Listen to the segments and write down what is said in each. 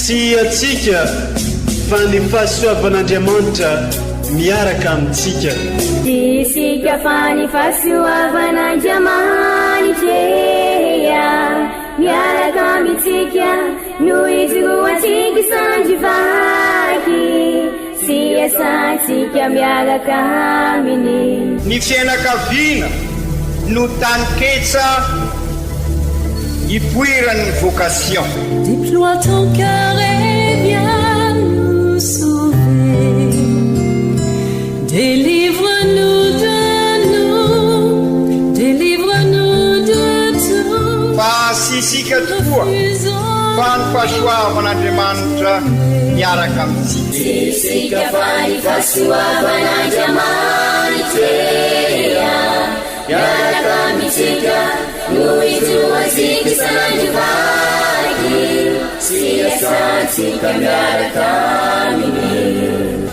tsy atsika fa ny fahasoavan'Andriamanitra miaraka amintsika. Isika fa ny fahasoavan'Andriamanitra miaraka amintsika no izy roantsika sandrivaky sy asantsika miaraka aminy. Ny fianakaviana no taniketsa ipoiran'ny vocation. Déploie ton cœur et viens nous sauver. Délivre-nous de nous, délivre-nous de tout. Fa sisika tokoa fa ny fahasoavan'Andriamanitra miaraka amintsika. Sisika fa ny fahasoavan'Andriamanitra miaraka amintsika no izoantsika sandrivaky sy asantsika miaraka aminy.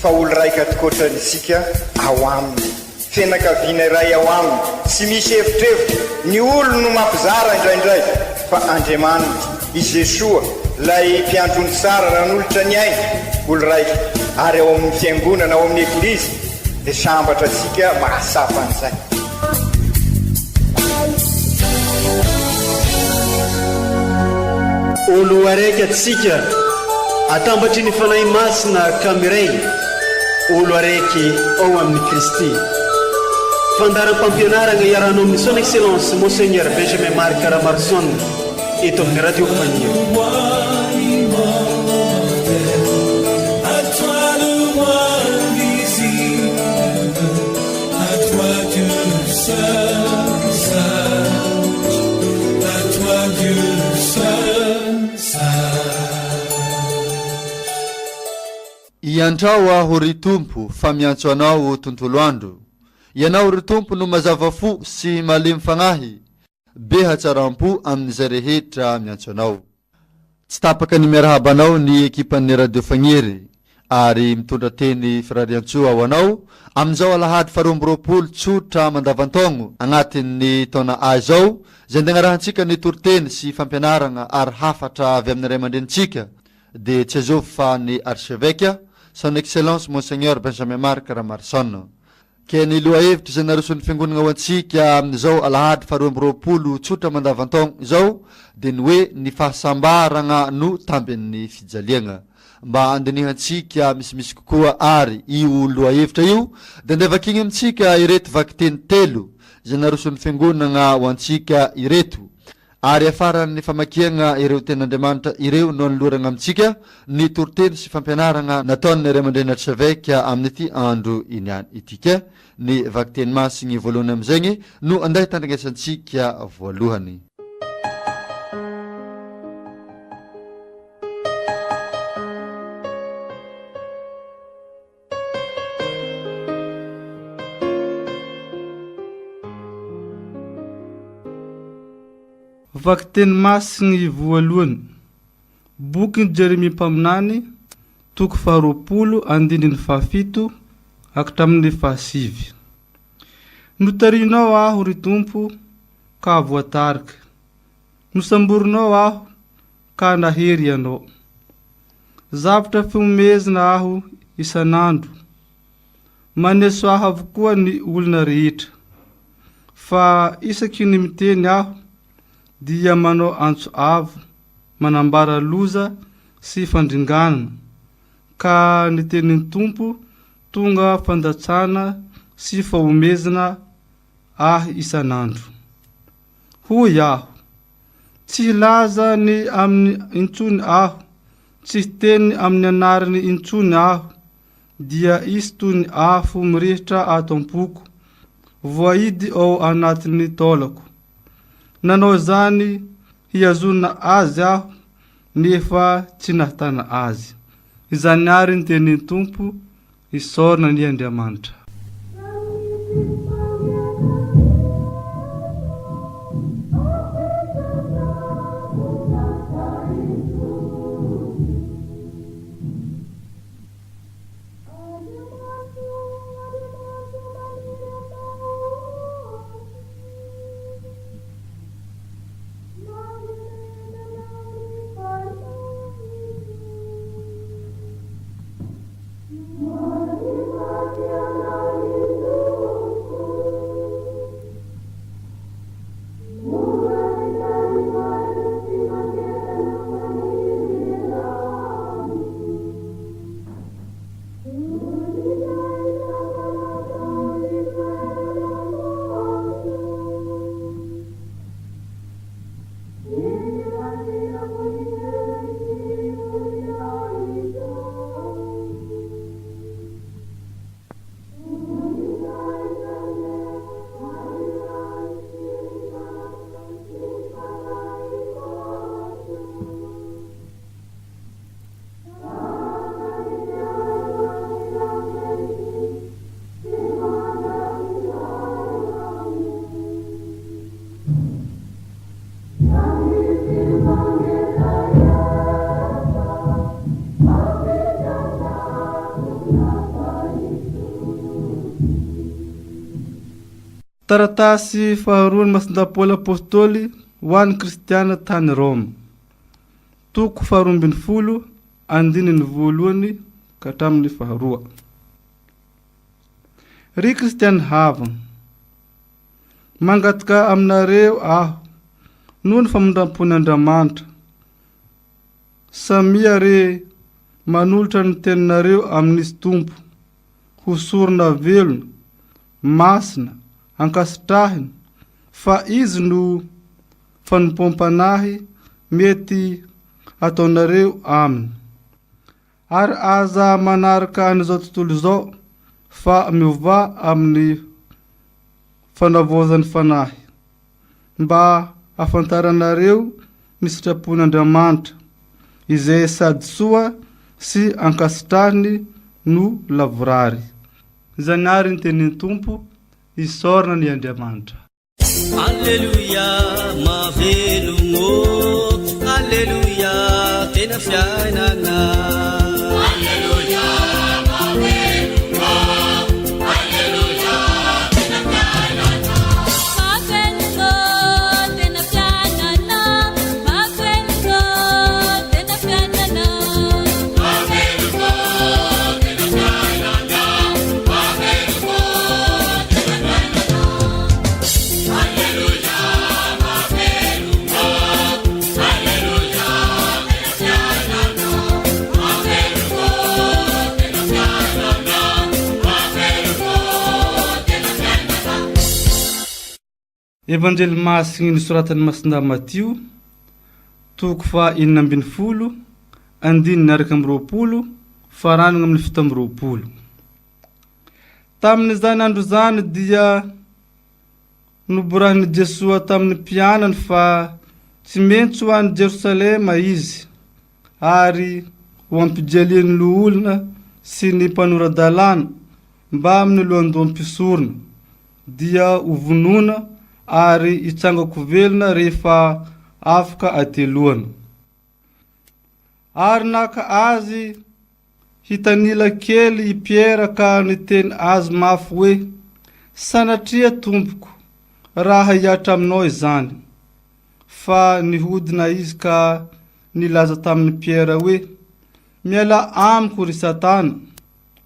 Fa olo raika tokoatran'isika ao aminy, fianakaviana iray ao aminy, tsy misy evitrevitra. Ny olo no mampizara indraindray, fa Andriamanitra i Jesoa lay mpiandrony tsara ran'olotra ny aina, olo raika. Ary ao amin'ny fiangonana, ao amin'ny eglizy dia sambatra atsika mahasapa an'izay. Olo araiky atsika atambatry ny fanahy masina kamiray, olo araiky ao amin'ny Kristy. Fandaram-pampianarana iarana amin'ny son excellence Monseigneur Benjamin Marc Ramarson eto amin'ny radio Fania. Iantrao aho ry Tompo fa miantso anao tontolo andro. Ianao ry Tompo no mazava fo sy malemy fagnahy, be hatsaram-po amin'izay rehetra miantso anao. Tsy tapaka ny miarahaba anao ny ekipan'ny radio Fagnery ary mitondra teny firariantsoa ao anao amin'izao alahady 12 tsotra mandavantaogno agnatin'ny taona A zao, zay ndegnarahantsika ny toriteny sy fampianarana ary hafatra avy amin'ny ray aman-drenitsika de tsy azovy fa ny archevêque son excellence Monseigneur Benjamin Marc Ramarson. Ke ny loha hevitra zay naroson'ny fiangonana ao antsika amin'izao alahady 12 tsotra mandavantaogno zao de ny hoe ny fahasambarana no tambin'ny fijaliana. Mba andinihantsika misimisy kokoa ary io loha hevitra io de ndevakigny amintsika ireto vakiteny telo zay naroson'ny fiangonana ao antsika ireto. Ary afaran'ny famakiana ireo ten'Andriamanitra ireo no anolorana amintsika ny toriteny sy fampianarana nataon'ny ray aman-dreny archevêque amin'ity andro iniany itika. Ny vakiteny masigny voalohany amin'izagny no andeha tandringesantsika voalohany. Vakiteny masigny voalohany, boky Jeremia mpaminany, toko 20:7 hatramin'ny 9. Notarinao aho ry Tompo ka voatarika, nosamborinao aho ka nahery ianao. Zavatra fiomezina aho isanandro, maneso aho avokoa ny olona rehetra, fa isaky ny miteny aho dia manao antso avo, manambara loza sy fandringanana, ka ny tenin'ny Tompo tonga fandatsana sy faomezana aho isanandro. Hoy aho, tsy hilaza ny amin'ny intsony aho, tsy hiteny amin'ny anarany intsony aho, dia isy toy ny afo mirehitra ato am-poko, voahidy ao anatin'ny taolako. Nanao zany hiazona azy aho, nefa tsy nahatana azy. Izany ary ny tenin'ny Tompo, isaorina ny Andriamanitra. Taratasy faharoa ny Masindapôly apôstôly ho an'ny kristiana tany Roma. Toko faharoa ambin'ny folo andininy voalohany ka hatramin'ny faharoa. Ry kristiana havana, mangataka aminareo aho noho ny famondram-pon'Andriamanitra. Samia re manolotra ny teninareo amin'isy tompo, ho sorona velona, masina, ankasitrahina, fa izy no fanompoam-panahy mety ataonareo aminy. Ary aza manaraka an'izao tontolo izao fa miova amin'ny fanavozan'ny fanahy, mba afantaranareo ny sitrapon'Andriamanitra, izay sady soa sy ankasitrahiny no lavorary. Zanary ny tenin'ny tompo, isorana ny Andriamanitra. Alleluia, mavelomo, alleluia, tena fiainana. Alleluia, mavelomo, alleluia, tena fiainana. Mavelomo, tena fiainana. Mavelomo, tena fiainana. Mavelomo, tena fiainana. Mavelomo, tena fiainana. Alleluia, mavelomo, alleluia, tena fiainana. Mavelomo, tena fiainana. Mavelomo, tena fiainana. Evanjely masigny nisoratan'ny Masinda Matio, toko fa 12, andininy araka amin'ny 20, faranana amin'ny 7. Tamin'izany andro zany dia noborahiny Jesua tamin'ny mpianany fa tsy maintsy ho any Jerosalema izy, ary ho ampijaliany ny olona sy ny mpanoradalàna mba amin'ny lohandohan'ny mpisorona, dia ho vonona ary hitsangako velona rehefa afaka ateloana. Ary naka azy hitanila kely i Piera ka niteny azy mafy hoe, sanatria tompoko, raha hiatra aminao izany. Fa nihodina izy ka nilaza tamin'ny Piera hoe, miala amiko ry Satana,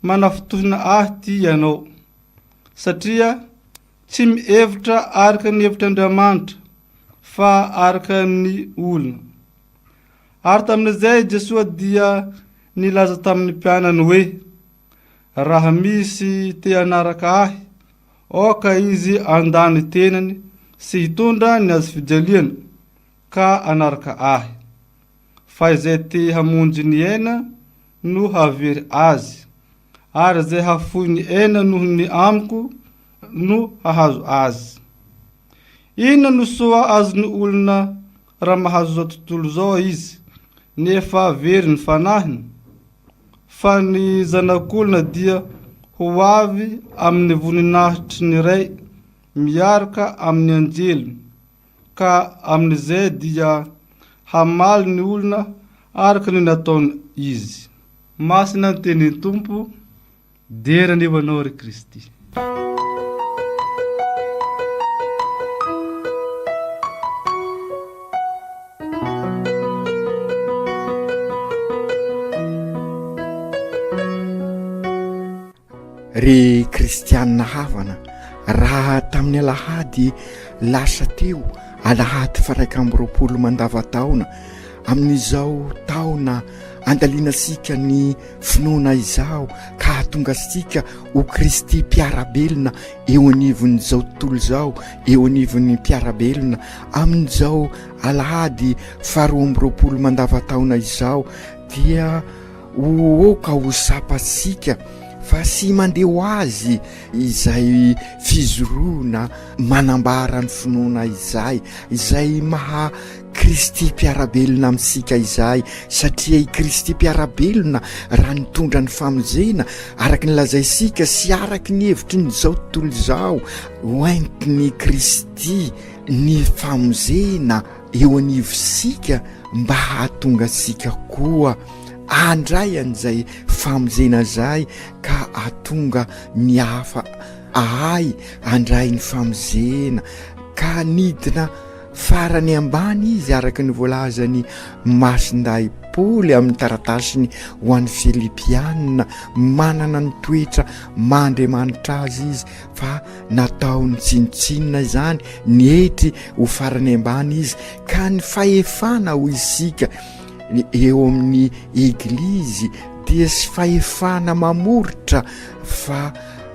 manafotohina ahy ty ianao, satria tsy mihevitra araka ny hevitr'Andriamanitra, fa araka ny olona. Ary tamin'izay Jesua dia nilaza tamin'ny mpianany hoe, raha misy te anaraka ahy, oka izy andany tenany sy hitondra ny azy fijaliana ka anaraka ahy. Fa izay te hamonjy ny aina no havery azy, ary izay hafoy ny aina noho ny amiko no hahazo azy. Inona no soa azony olona raha mahazo zao tontolo zao izy, nefa very ny fanahiny? Fa ny zanak'olona dia ho avy amin'ny voninahitry ny ray, miaraka amin'ny anjeliny, ka amin'izay dia hamaly ny olona araka ny nataony izy. Masina ny tenin'ny tompo, derany eo anao ry Kristy. re kristianina havana raha tamin'ny alahady lasa teo alahady faraika amby 20 mandavataona amin'izao taona andalinasika ny finoana izao ka hatonga sika ho Kristy mpiarabelona eo anivon'izao tontolo zao eo anivon'ny mpiarabelona amin'izao alahady 20 mandavataona izao dia oka ho sapasika fa sy mandeha ho azy izay fizoroana manambara ny finoana izay maha Kristy mpiarabelona amintsika izay satria i Kristy mpiarabelona raha nitondra ny famonjena araky ny lazaisika sy araky ny hevitry ny zao tontolo zao hoentiny Kristy ny famonjena eo anivosika mba hahatonga sika koa andray an'izay famonjena zay ka atonga ny hafa ahay andray ny famonjena ka nidina farany ambany izy araky ny voalazany masinday Paoly amin'ny taratasiny ho an'ny Filipianina manana ny toetra mandriamanitra azy izy fa nataony tsinotsinona izany nihetry ho farany ambany izy ka ny fahefana ho isika eo amin'ny eglizy dia sy fahefana mamoritra fa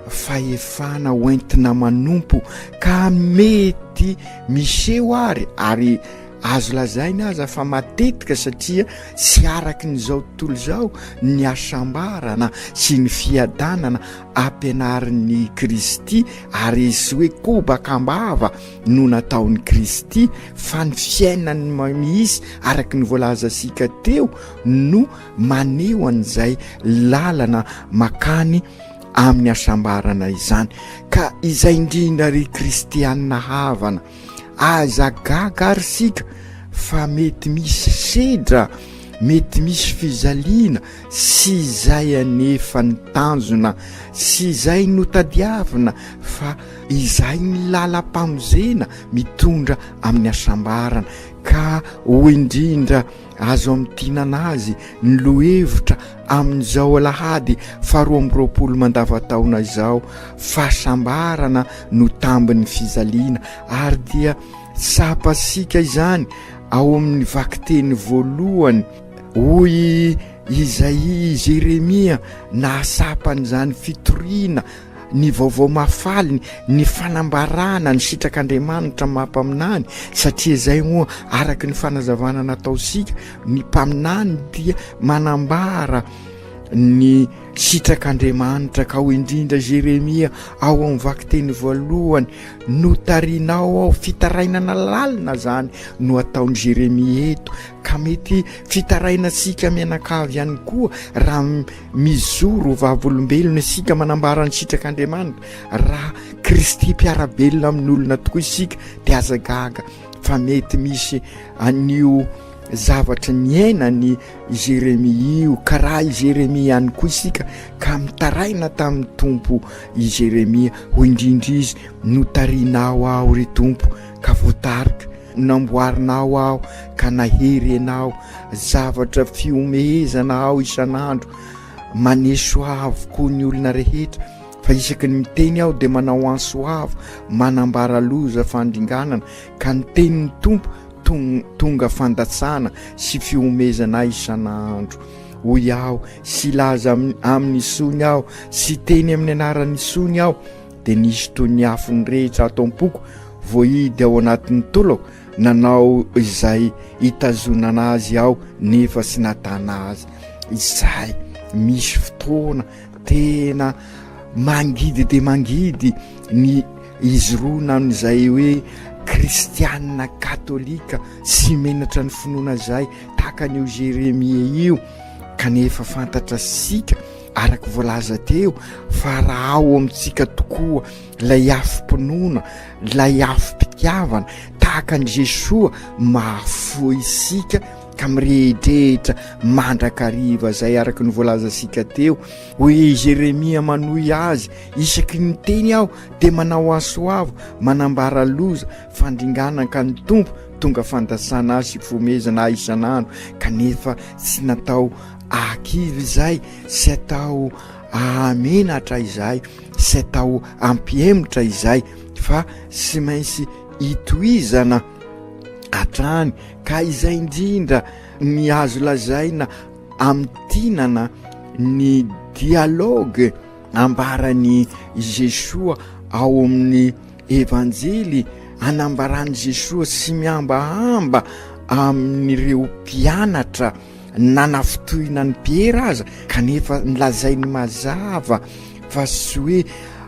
fahefana hoentina manompo ka mety miseho ary azo lazaina aza fa matetika satria sy araky n'izao tontolo zao ny asambarana sy ny fiadanana ampianarin'ny Kristy ary sy hoe kobakambava no nataon'ny Kristy fa ny fiainany misy araky ny voalaza sika teo no maneho an'izay lalana makany amin'ny asambarana izany ka izay indrindra ry kristianina havana aza gaga ary sika fa mety misy sedra mety misy fizaliana sy izay anefa ny tanjona sy izay notadiavina fa izay ny lalam-pamonjena mitondra amin'ny asambarana ka ho indrindra azo amin'tinana azy ny lohevitra amin'izao alahady 20 mandavataona izao fahasambarana no tambin'ny fizaliana ary dia sapasika izany ao amin'ny vakiteny voalohany hoy izay Jeremia nasapan'izany fitoriana ny vaovao mafaliny ny fanambarana ny sitrak'Andriamanitra mampaminany satria zay moa araky ny fanazavana nataosika ny mpaminany dia manambara ny sitrak'Andriamanitra ka ho indrindra Jeremia ao amin'ny vakiteny voalohany notarinao ao fitarainana lalina zany no ataony Jeremia eto ka mety fitaraina sika mianakavy ihany koa raha mizoro vavolombelona isika manambara ny sitrak'Andriamanitra raha Kristy mpiarabelona amin'olona tokoa isika dia aza gaga fa mety misy anio zavatra niainany Jeremia io ka raha i Jeremia ihany koa isika ka mitaraina tamin'ny tompo i Jeremia ho indrindra izy notarinao aho ry tompo ka voatarika namboarinao aho ka nahery anao zavatra fiomehezana aho isan'andro maneso avokoa ny olona rehetra fa isaky ny miteny aho dia manao ansoavo manambara loza fandringanana ka ny tenin'ny tompo tonga fandatsana sy fiomezana isan'andro hoy aho sy laza amin'ny sony aho sy teny amin'ny anaran'ny sony aho dia nisy toy ny afony rehetra ato am-poko voahidy ao anatin'ny tolo nanao izay hitazonana azy aho nefa sy natana azy izay misy fotoana tena mangidy dia mangidy ny izy roa nan'izay hoe kristianina katolika sy menatra ny finoana zay tahaka an'io Jeremia io kanefa fantatra sika araky voalaza teo fa raha ao amintsika tokoa lay afim-pinoana lay afim-pitiavana tahaka an' Jesoa mahafoy isika ka mirehitrehitra mandrakariva zay araky ny voalaza sika teo hoe Jeremia manohy azy isaky ny teny aho dia manao asoavo manambara loza fandringana ka ny tompo tonga fandasana azy sy fomezana isan'andro kanefa sy natao akivy zay sy atao amenatra izay sy atao ampihemotra izay fa sy maintsy hitoizana hatrany ka izay indrindra ny azo lazaina amtinana ny dialogue ambarany Jesoa ao amin'ny evanjely anambarany Jesoa sy miambahamba amin'ireo mpianatra nanafitohina ny Piera aza kanefa nilazainy mazava fa sy hoe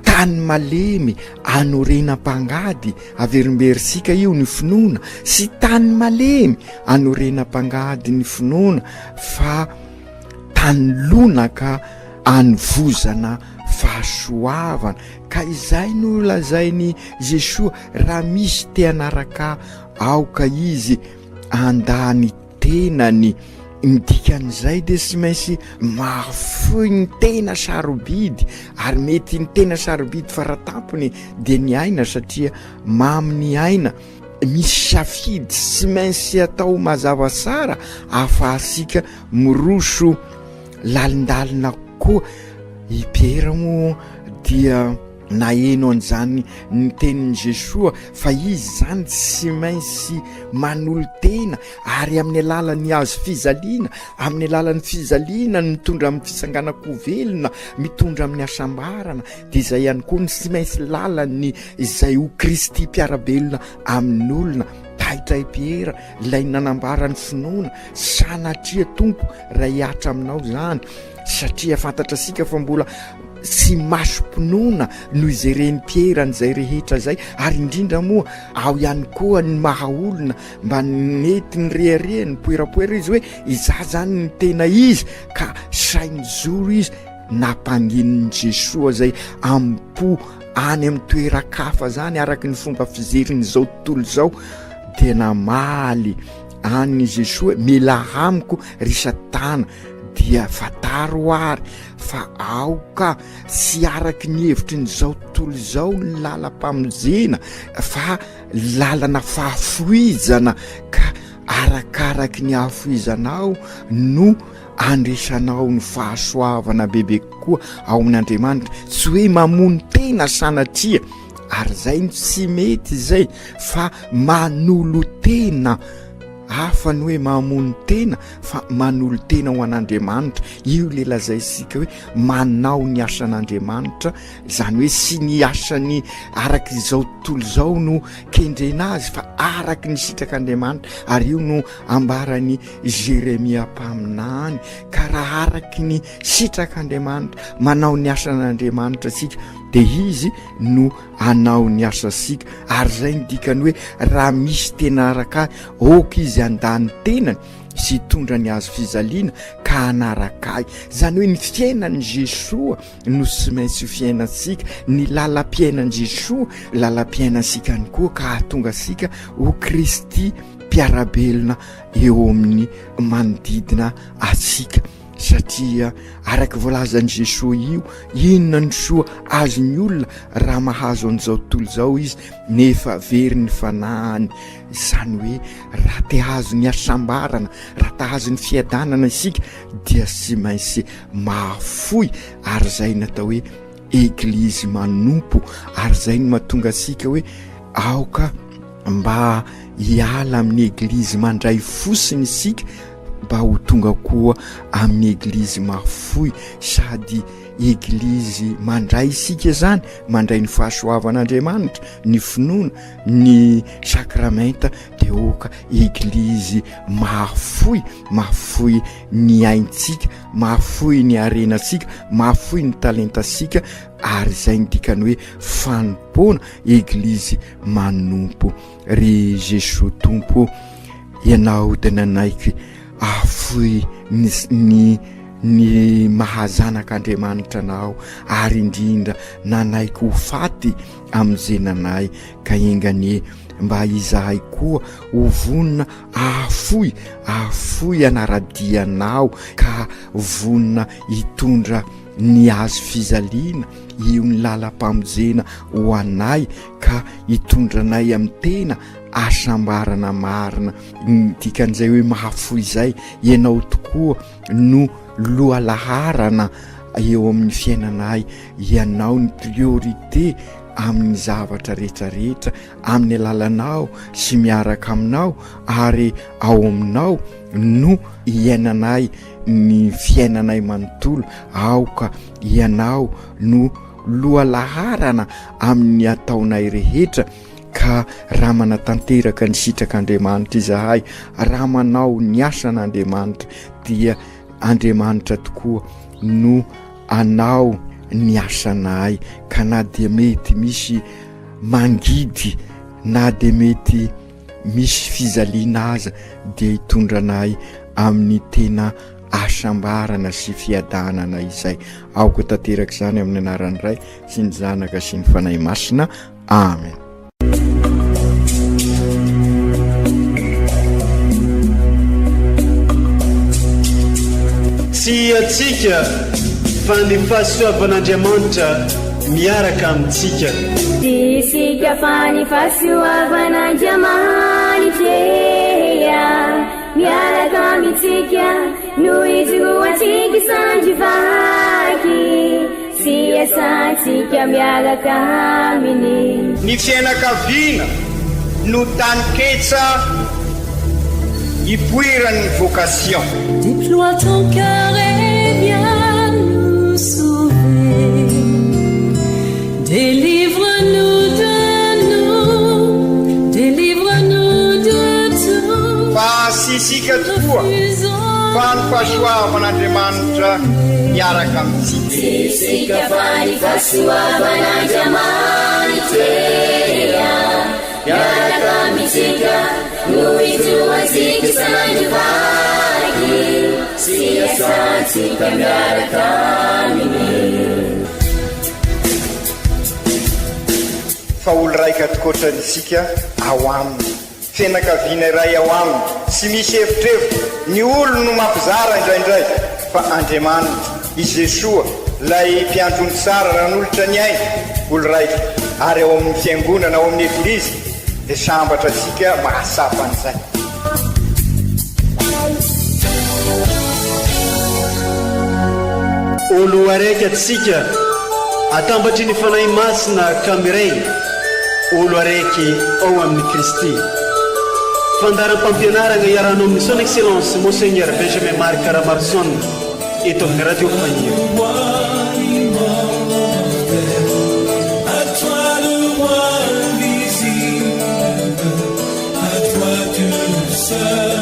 tany malemy anorenam-pangady averimberisika io ny finoana sy tany malemy anorenam-pangady ny finoana fa tany lonaka anivozana fahasoavana ka izay no lazainy Jesoa raha misy te hanaraka aoka izy andany tenany midikan'izay de sy maintsy mahafoy ny tena sarobidy ary mety ny tena sarobidy faratampony de ny aina satria mamy ny aina misy safidy sy maintsy atao mazava tsara ahafahasika miroso lalindalina koa i Piera moa dia naheno an'izany ny tenin'i Jesoa fa izy zany tsy maintsy manolo tena ary amin'ny alalan'ny azo fizaliana amin'ny alalan'ny fizaliana mitondra amin'ny fisanganako velona mitondra amin'ny asambarana de izay ihany koa ny tsy maintsy lalany izay ho Kristy mpiarabelona amin'ny olona tahitra i Piera ilay nanambarany finoana sanatria tompo raha hiatra aminao zany satria fantatra sika fa mbola sy maso-pinoana noho izay reny Piera n'izay rehetra zay ary indrindra moa ao ihany koa ny mahaolona mba nety ny rehareha ny poerapoera izy hoe iza zany ny tena izy ka sainy zoro izy nampangininy Jesoa zay ampo any amin'ny toerakafa zany araky ny fomba fizerin'izao tontolo zao de namaly any Jesoa mila amiko risatana dia fataro ary fa aoka sy araky ny hevitry nyzao tontolo zao ny lalam-pamonjena fa lalana fahafoizana ka arakaraky ny hafoizanao no andresanao ny fahasoavana bebe koa ao amin'Andriamanitra tsy hoe mamono tena sanatria ary zay tsy mety zay fa manolo tena hafa ny hoe mamono tena fa manolo tena ho an'Andriamanitra io le lazaisika hoe manao ny asan'Andriamanitra zany hoe sy ny asany araky izao tontolo zao no kendrena azy fa araky ny sitrak'Andriamanitra ary io no ambarany Jeremia mpaminany ka raha araky ny sitrak'Andriamanitra manao ny asan'Andriamanitra sika de izy no anao ny asa sika ary zay ny dikany hoe raha misy tena araka oka izy andany tenany sy tondra ny azo fizaliana ka anarakay zany hoe ny fiainan'i Jesoa no sy maintsy fiainatsika ny lalam-piainan'i Jesoa lalam-piainasika any koa ka tonga sika ho Kristy mpiarabelona eo amin'ny manodidina atsika satria araky voalazan'i Jesoa io inona ny soa azony olona raha mahazo an'izao tontolo zao izy nefa very ny fanahany zany hoe raha te hazo ny asambarana raha te hazo ny fiadanana isika dia sy maintsy mahafoy ary zay natao hoe eglizy manompo ary zay no mahatonga asika hoe aoka mba hiala amin'ny eglizy mandray fosiny isika mba ho tonga koa amin'ny eglizy mafoy sady eglizy mandray isika zany mandray ny fahasoavan'Andriamanitra ny finoana ny sakramenta de oka eglizy mafoy ny aintsika mafoy ny arenasika mafoy ny talentasika ary zay ny dikany hoe fanompona eglizy manompo ry Jesoa tompo ianao de nanaiky afoy ny mahazanak'Andriamanitra anao ary indrindra nanaiky ho faty am'izay nanay ka engane mba izahay koa ho vonina afoy anaradianao ka vonina hitondra ny azo fizaliana io ny lalam-pamonjena ho anay ka hitondranay amin'ny tena asambarana marina dikan'izay hoe mahafoy izay ianao tokoa no loha laharana eo amin'ny fiainanay ianao ny priorité amin'ny zavatra rehetrarehetra amin'ny alalanao sy miaraka aminao ary ao aminao no iainanay ny fiainanay manontolo aoka ianao no lohalaharana amin'ny ataonay rehetra ka raha manatanteraka ny sitrak'Andriamanitra izahay raha manao ny asan'Andriamanitra dia Andriamanitra tokoa no anao ny asanay ka na dia mety misy mangidy na dia mety misy fizaliana aza dia hitondranay amin'ny tena asambarana sy fiadanana izay aoka tanteraka izany amin'ny anaran'ny Ray sy ny Zanaka sy ny Fanahy Masina. Amen. Tsy atsika fa ny fahasoavan'Andriamanitra miaraka amintsika. Isika fa ny fahasoavan'Andriamanitra miaraka amintsika no ijoatsika sandrivaky sy asantsika miaraka aminy. Ny fianakaviana no taniketsa ipoiran'ny vocation. Déploie ton cœur et viens nous sauver. Délivre-nous de nous, délivre-nous de tout. Fa sisika tokoa fa ny fahasoavan'Andriamanitra miaraka amintsika. Isika fa ny fahasoavan'Andriamanitra miaraka amintsika no ijoatsika sandrivaky sy asantsika miaraka aminy. Fa olo raika tokoatran'isika ao aminy fianakaviana iray ao aminy sy misy hevitrevitra ny olo no mampizara indraindray fa Andriamanitra i Jesoa lay mpiandrony tsara raha n'olotra ny aina olo raika ary ao amin'ny fiangonana ao amin'ny eglizy dia sambatra antsika mahasapan'izay. Olo araiky atsika atambatry ny fanahy masina kamiray olo araiky ao amin'ny Kristy. Fandaram-pampianarana iaranao amin'ny son excellence Monseigneur Benjamin Marc Caramarson eto amin'ny radio Fania. À toi le roi invisible, à toi Dieu seul.